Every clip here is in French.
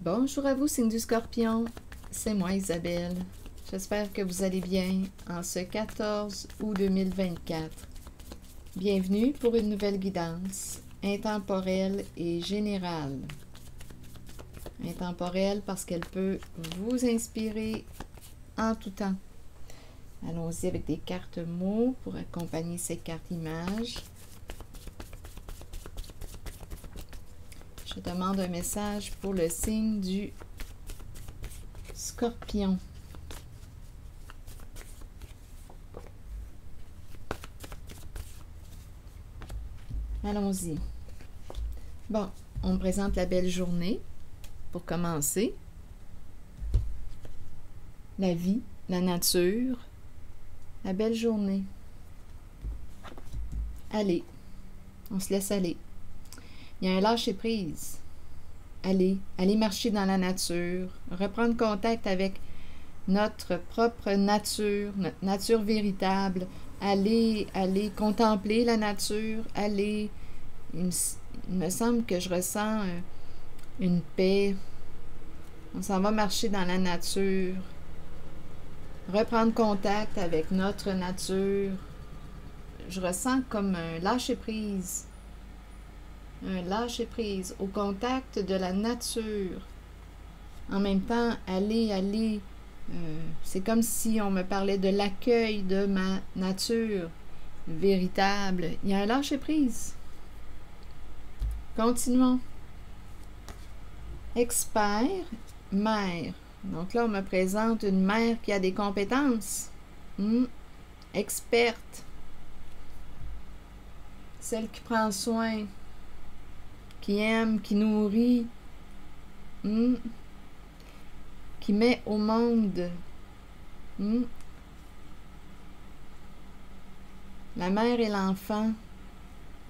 Bonjour à vous, signe du Scorpion. C'est moi, Isabelle. J'espère que vous allez bien en ce 14 août 2024. Bienvenue pour une nouvelle guidance intemporelle et générale. Intemporelle parce qu'elle peut vous inspirer en tout temps. Allons-y avec des cartes mots pour accompagner ces cartes images. Je demande un message pour le signe du Scorpion. Allons-y. Bon, on me présente la belle journée pour commencer. La vie, la nature, la belle journée. Allez, on se laisse aller. Il y a un lâcher-prise. Allez marcher dans la nature, reprendre contact avec notre propre nature, notre nature véritable. Allez contempler la nature. Allez, il me semble que je ressens une paix. On s'en va marcher dans la nature. Reprendre contact avec notre nature. Je ressens comme un lâcher-prise. Un lâcher-prise au contact de la nature. En même temps, aller, c'est comme si on me parlait de l'accueil de ma nature véritable. Il y a un lâcher-prise. Continuons. Expert, mère. Donc là, on me présente une mère qui a des compétences. Experte. Celle qui prend soin, qui aime, qui nourrit, qui met au monde. La mère et l'enfant.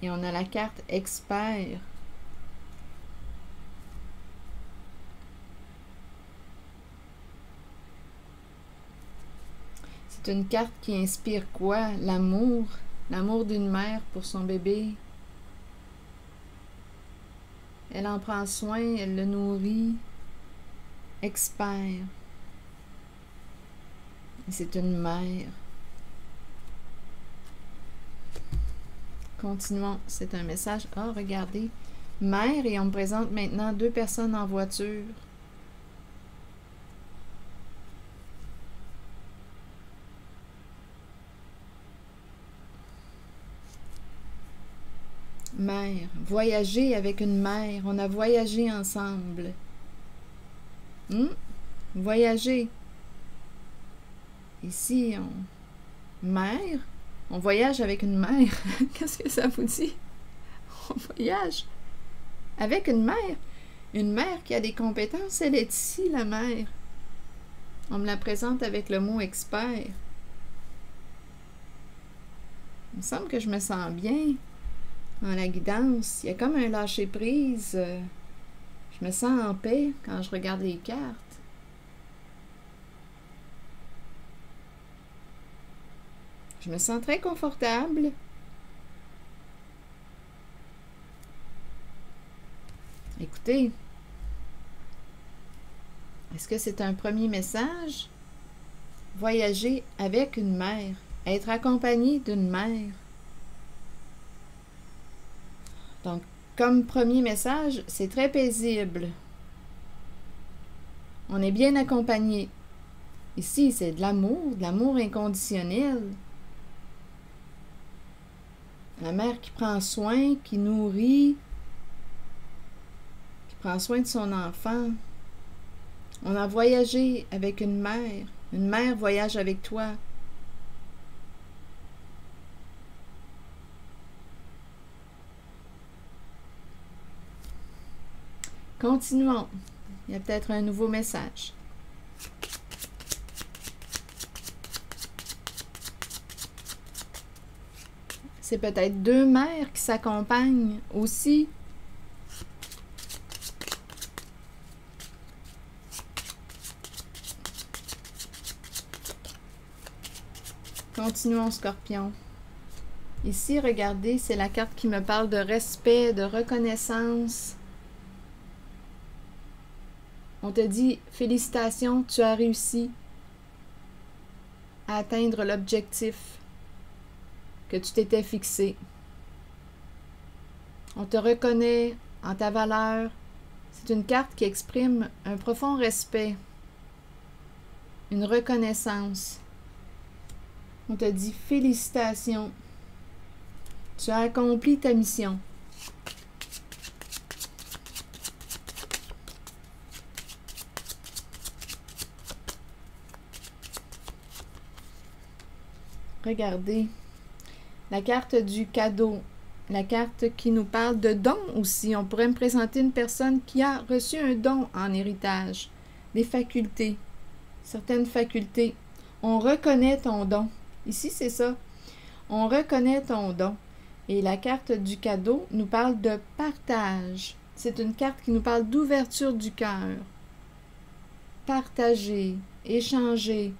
Et on a la carte expert. C'est une carte qui inspire quoi? L'amour. L'amour d'une mère pour son bébé. Elle en prend soin, elle le nourrit. Expert. C'est une mère. Continuons. C'est un message. Ah, regardez. Mère, et on me présente maintenant 2 personnes en voiture. Mère. Voyager avec une mère. On a voyagé ensemble. Voyager. Ici, mère. On voyage avec une mère. Qu'est-ce que ça vous dit? On voyage avec une mère. Une mère qui a des compétences. Elle est ici, la mère. On me la présente avec le mot expert. Il me semble que je me sens bien dans la guidance. Il y a comme un lâcher-prise. Je me sens en paix quand je regarde les cartes. Je me sens très confortable. Écoutez, est-ce que c'est un premier message? Voyager avec une mère, être accompagné d'une mère. Donc, comme premier message, c'est très paisible. On est bien accompagné. Ici, c'est de l'amour inconditionnel. La mère qui prend soin, qui nourrit, qui prend soin de son enfant. On a voyagé avec une mère. Une mère voyage avec toi. Continuons. Il y a peut-être un nouveau message. C'est peut-être 2 mères qui s'accompagnent aussi. Continuons, Scorpion. Ici, regardez, c'est la carte qui me parle de respect, de reconnaissance. On te dit félicitations, tu as réussi à atteindre l'objectif que tu t'étais fixé. On te reconnaît en ta valeur. C'est une carte qui exprime un profond respect, une reconnaissance. On te dit félicitations, tu as accompli ta mission. Regardez, la carte du cadeau, la carte qui nous parle de dons aussi. On pourrait me présenter une personne qui a reçu un don en héritage, des facultés, certaines facultés. On reconnaît ton don. Ici, c'est ça. On reconnaît ton don. Et la carte du cadeau nous parle de partage. C'est une carte qui nous parle d'ouverture du cœur. Partager, échanger.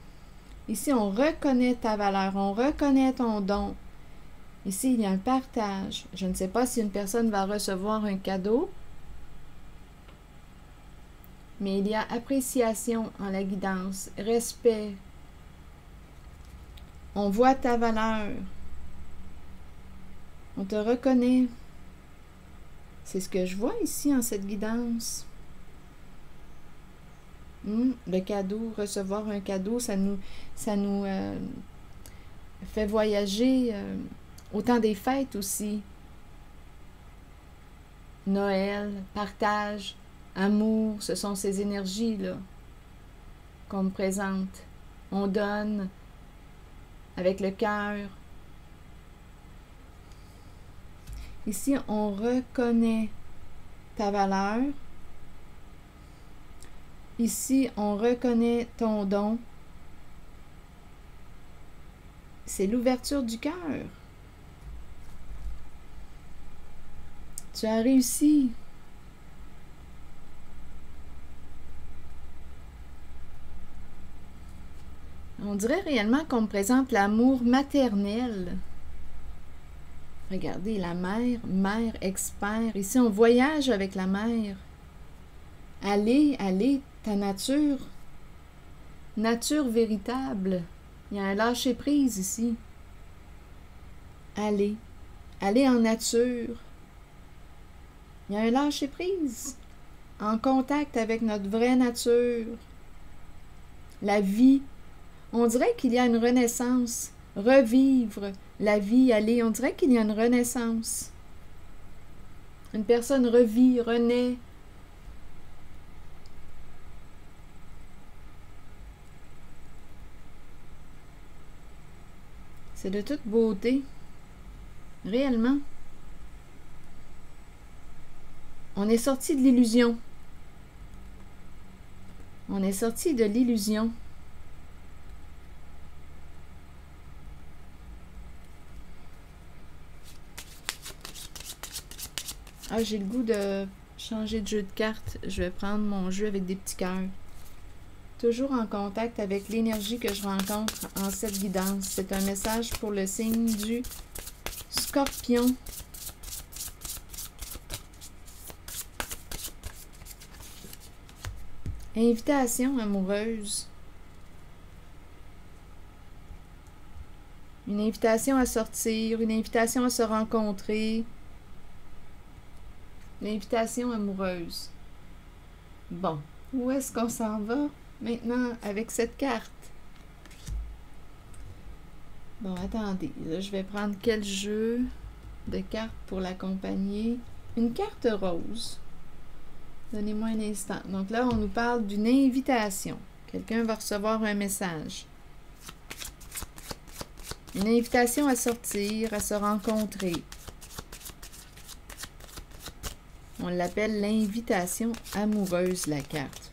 Ici, on reconnaît ta valeur, on reconnaît ton don. Ici, il y a un partage. Je ne sais pas si une personne va recevoir un cadeau, mais il y a appréciation en la guidance, respect. On voit ta valeur. On te reconnaît. C'est ce que je vois ici en cette guidance. Le cadeau, recevoir un cadeau, ça nous fait voyager au temps des fêtes aussi. Noël, partage, amour, ce sont ces énergies-là qu'on me présente. On donne avec le cœur. Ici, on reconnaît ta valeur. Ici, on reconnaît ton don. C'est l'ouverture du cœur. Tu as réussi. On dirait réellement qu'on me présente l'amour maternel. Regardez, la mère, mère expert. Ici, on voyage avec la mère. Allez, ta nature. Nature véritable. Il y a un lâcher-prise ici. Allez en nature. Il y a un lâcher-prise. En contact avec notre vraie nature. La vie. On dirait qu'il y a une renaissance. Revivre la vie, allez. On dirait qu'il y a une renaissance. Une personne revit, renaît. C'est de toute beauté. Réellement. On est sorti de l'illusion. On est sorti de l'illusion. Ah, j'ai le goût de changer de jeu de cartes. Je vais prendre mon jeu avec des petits cœurs. Toujours en contact avec l'énergie que je rencontre en cette guidance. C'est un message pour le signe du Scorpion. Invitation amoureuse. Une invitation à sortir, une invitation à se rencontrer. Une invitation amoureuse. Bon, où est-ce qu'on s'en va maintenant avec cette carte? Bon, attendez, là, je vais prendre quel jeu de cartes pour l'accompagner? Une carte rose. Donnez-moi un instant. Donc là, on nous parle d'une invitation. Quelqu'un va recevoir un message. Une invitation à sortir, à se rencontrer. On l'appelle l'invitation amoureuse, la carte.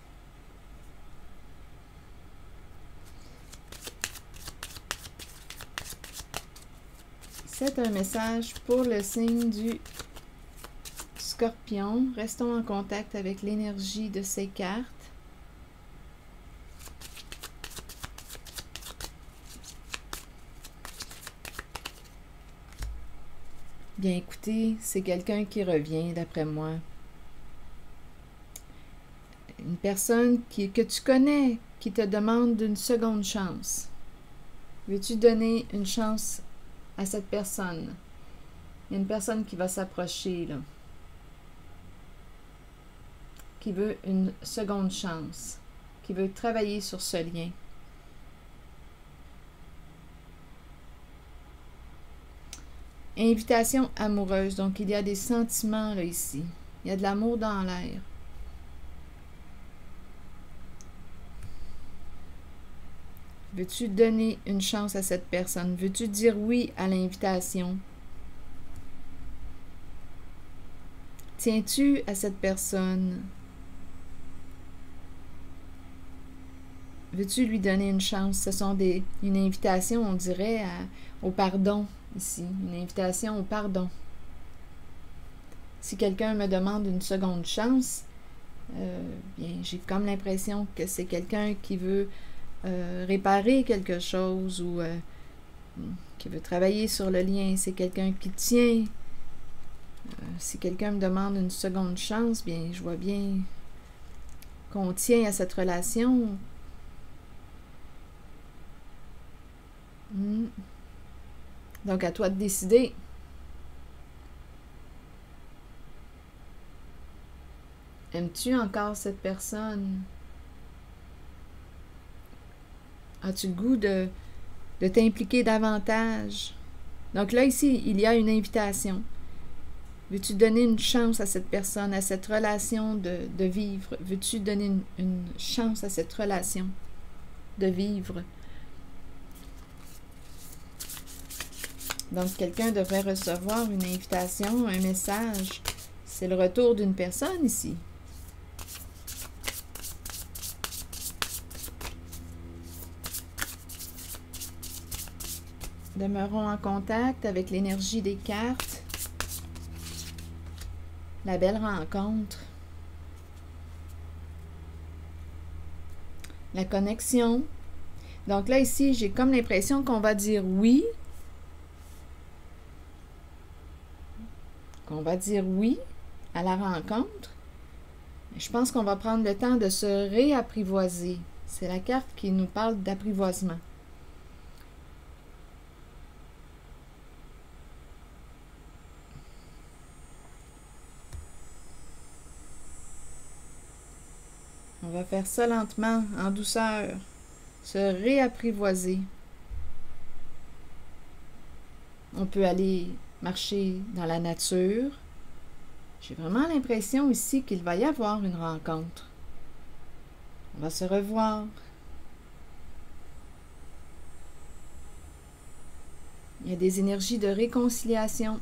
C'est un message pour le signe du Scorpion. Restons en contact avec l'énergie de ces cartes. Bien, écoutez, c'est quelqu'un qui revient, d'après moi. Une personne que tu connais, qui te demande une seconde chance. Veux-tu donner une chance à cette personne? Il y a une personne qui va s'approcher, là, qui veut une seconde chance, qui veut travailler sur ce lien. Invitation amoureuse. Donc, il y a des sentiments là ici. Il y a de l'amour dans l'air. Veux-tu donner une chance à cette personne? Veux-tu dire oui à l'invitation? Tiens-tu à cette personne? Veux-tu lui donner une chance? Ce sont une invitation, on dirait, au pardon ici. Une invitation au pardon. Si quelqu'un me demande une seconde chance, bien, j'ai comme l'impression que c'est quelqu'un qui veut réparer quelque chose ou qui veut travailler sur le lien. C'est quelqu'un qui tient. Si quelqu'un me demande une seconde chance, bien, je vois bien qu'on tient à cette relation. Donc, à toi de décider. Aimes-tu encore cette personne? As-tu le goût de t'impliquer davantage? Donc là, ici, il y a une invitation. Veux-tu donner une chance à cette personne, à cette relation de vivre? Veux-tu donner une chance à cette relation de vivre? Donc, quelqu'un devrait recevoir une invitation, un message. C'est le retour d'une personne ici. Demeurons en contact avec l'énergie des cartes. La belle rencontre. La connexion. Donc là, ici, j'ai comme l'impression qu'on va dire oui. Qu'on va dire oui à la rencontre. Je pense qu'on va prendre le temps de se réapprivoiser. C'est la carte qui nous parle d'apprivoisement. On va faire ça lentement, en douceur. Se réapprivoiser. On peut aller marcher dans la nature. J'ai vraiment l'impression ici qu'il va y avoir une rencontre. On va se revoir. Il y a des énergies de réconciliation.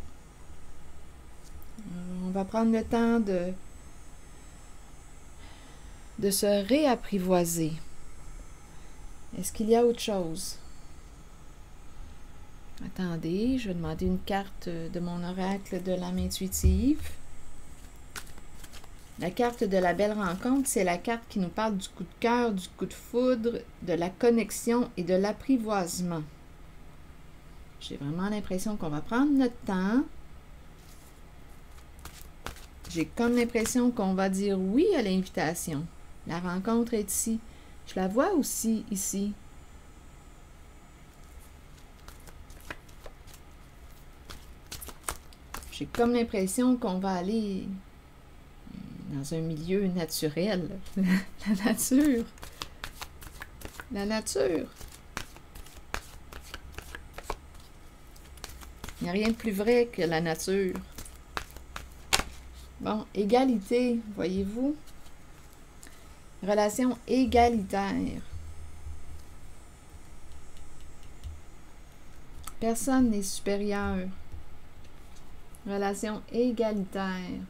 On va prendre le temps de se réapprivoiser. Est-ce qu'il y a autre chose? Attendez, je vais demander une carte de mon oracle de l'âme intuitive. La carte de la belle rencontre, c'est la carte qui nous parle du coup de cœur, du coup de foudre, de la connexion et de l'apprivoisement. J'ai vraiment l'impression qu'on va prendre notre temps. J'ai comme l'impression qu'on va dire oui à l'invitation. La rencontre est ici. Je la vois aussi ici. J'ai comme l'impression qu'on va aller dans un milieu naturel. La nature. La nature. Il n'y a rien de plus vrai que la nature. Bon, égalité, voyez-vous? Relation égalitaire. Personne n'est supérieur. Relation égalitaire.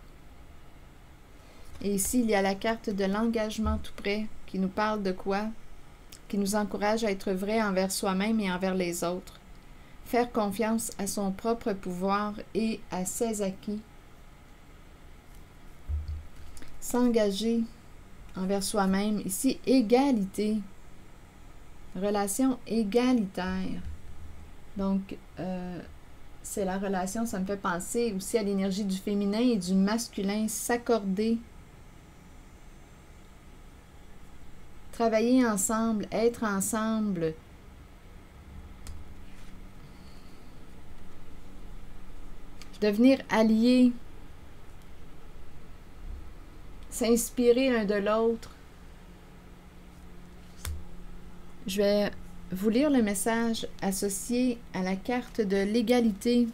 Et ici, il y a la carte de l'engagement tout près qui nous parle de quoi? Qui nous encourage à être vrai envers soi-même et envers les autres. Faire confiance à son propre pouvoir et à ses acquis. S'engager envers soi-même. Ici, égalité. Relation égalitaire. Donc, c'est la relation, ça me fait penser aussi à l'énergie du féminin et du masculin, s'accorder. travailler ensemble, être ensemble. Devenir alliés. S'inspirer l'un de l'autre. Je vais vous lire le message associé à la carte de l'égalité.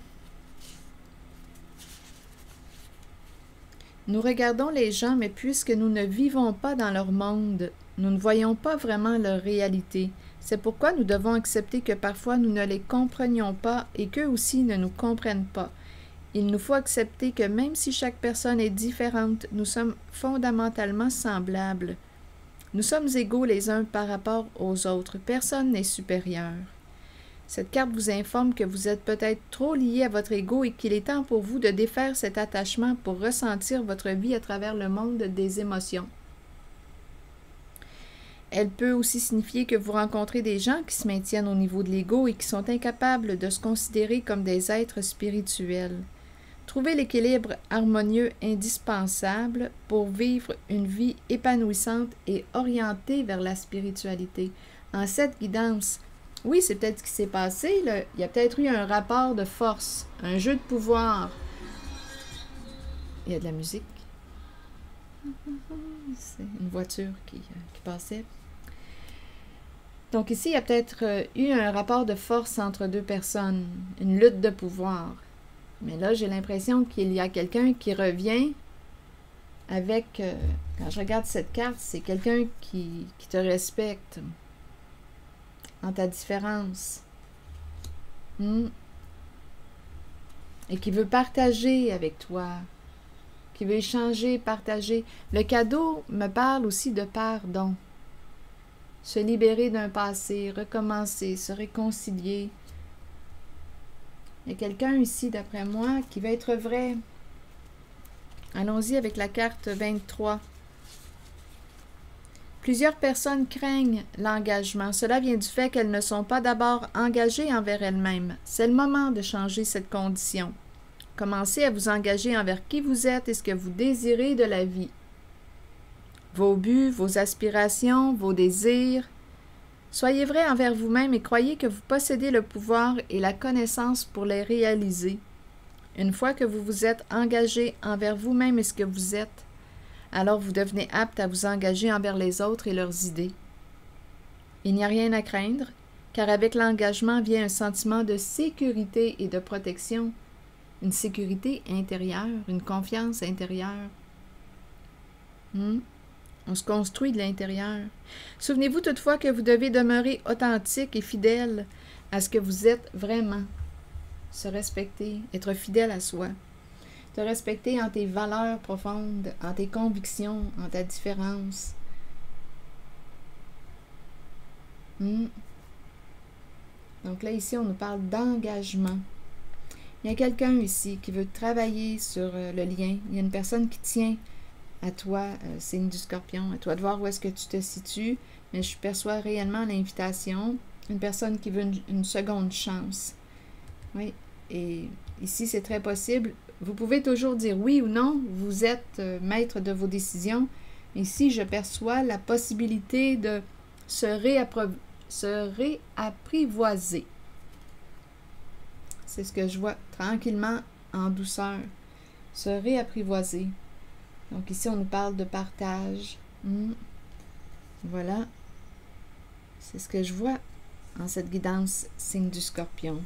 Nous regardons les gens, mais puisque nous ne vivons pas dans leur monde, nous ne voyons pas vraiment leur réalité. C'est pourquoi nous devons accepter que parfois nous ne les comprenions pas et qu'eux aussi ne nous comprennent pas. Il nous faut accepter que même si chaque personne est différente, nous sommes fondamentalement semblables. Nous sommes égaux les uns par rapport aux autres. Personne n'est supérieur. Cette carte vous informe que vous êtes peut-être trop liés à votre ego et qu'il est temps pour vous de défaire cet attachement pour ressentir votre vie à travers le monde des émotions. Elle peut aussi signifier que vous rencontrez des gens qui se maintiennent au niveau de l'ego et qui sont incapables de se considérer comme des êtres spirituels. Trouvez l'équilibre harmonieux indispensable pour vivre une vie épanouissante et orientée vers la spiritualité. En cette guidance, oui, c'est peut-être ce qui s'est passé, là. Il y a peut-être eu un rapport de force, un jeu de pouvoir. Il y a de la musique. C'est une voiture qui passait. Donc ici, il y a peut-être eu un rapport de force entre deux personnes, une lutte de pouvoir. Mais là, j'ai l'impression qu'il y a quelqu'un qui revient avec... quand je regarde cette carte, c'est quelqu'un qui te respecte en ta différence. Et qui veut partager avec toi. Qui veut échanger, partager. Le cadeau me parle aussi de pardon. Se libérer d'un passé, recommencer, se réconcilier. Il y a quelqu'un ici, d'après moi, qui va être vrai. Allons-y avec la carte 23. Plusieurs personnes craignent l'engagement. Cela vient du fait qu'elles ne sont pas d'abord engagées envers elles-mêmes. C'est le moment de changer cette condition. Commencez à vous engager envers qui vous êtes et ce que vous désirez de la vie. Vos buts, vos aspirations, vos désirs. Soyez vrai envers vous-même et croyez que vous possédez le pouvoir et la connaissance pour les réaliser. Une fois que vous vous êtes engagé envers vous-même et ce que vous êtes, alors vous devenez apte à vous engager envers les autres et leurs idées. Il n'y a rien à craindre, car avec l'engagement vient un sentiment de sécurité et de protection, une sécurité intérieure, une confiance intérieure. On se construit de l'intérieur. Souvenez-vous toutefois que vous devez demeurer authentique et fidèle à ce que vous êtes vraiment. Se respecter, être fidèle à soi. Te respecter en tes valeurs profondes, en tes convictions, en ta différence. Donc là, ici, on nous parle d'engagement. Il y a quelqu'un ici qui veut travailler sur le lien. Il y a une personne qui tient à toi, signe du Scorpion. À toi de voir où est-ce que tu te situes. Mais je perçois réellement l'invitation. Une personne qui veut une seconde chance. Oui, et ici, c'est très possible. Vous pouvez toujours dire oui ou non. Vous êtes maître de vos décisions. Ici, je perçois la possibilité de se réapprivoiser. C'est ce que je vois tranquillement, en douceur. Se réapprivoiser. Donc ici, on nous parle de partage. Voilà. C'est ce que je vois en cette guidance, signe du Scorpion.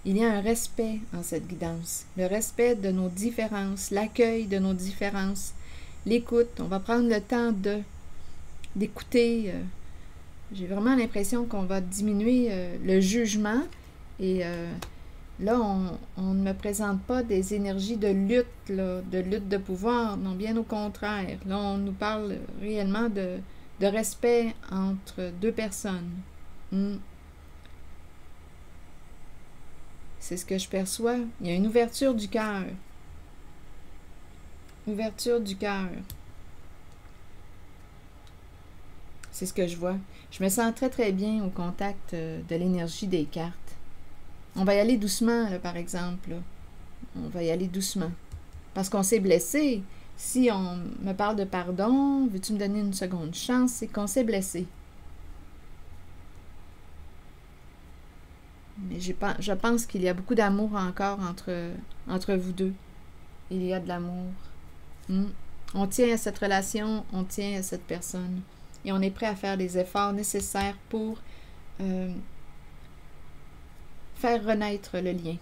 Il y a un respect en cette guidance. Le respect de nos différences, l'accueil de nos différences, l'écoute. On va prendre le temps d'écouter. J'ai vraiment l'impression qu'on va diminuer le jugement. Et là, on ne me présente pas des énergies de lutte, là, de lutte de pouvoir. Non, bien au contraire. Là, on nous parle réellement de respect entre deux personnes. C'est ce que je perçois. Il y a une ouverture du cœur. Ouverture du cœur. C'est ce que je vois. Je me sens très, très bien au contact de l'énergie des cartes. On va y aller doucement, là, par exemple. Là. On va y aller doucement. Parce qu'on s'est blessé. Si on me parle de pardon, veux-tu me donner une seconde chance, c'est qu'on s'est blessé. Mais je pense qu'il y a beaucoup d'amour encore entre vous deux. Il y a de l'amour. On tient à cette relation, on tient à cette personne. Et on est prêt à faire les efforts nécessaires pour faire renaître le lien.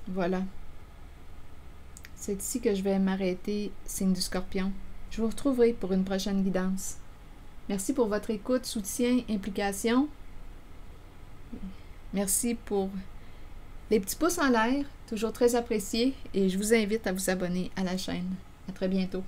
Voilà. C'est ici que je vais m'arrêter, signe du Scorpion. Je vous retrouverai pour une prochaine guidance. Merci pour votre écoute, soutien, implication. Merci pour les petits pouces en l'air, toujours très appréciés, et je vous invite à vous abonner à la chaîne. À très bientôt.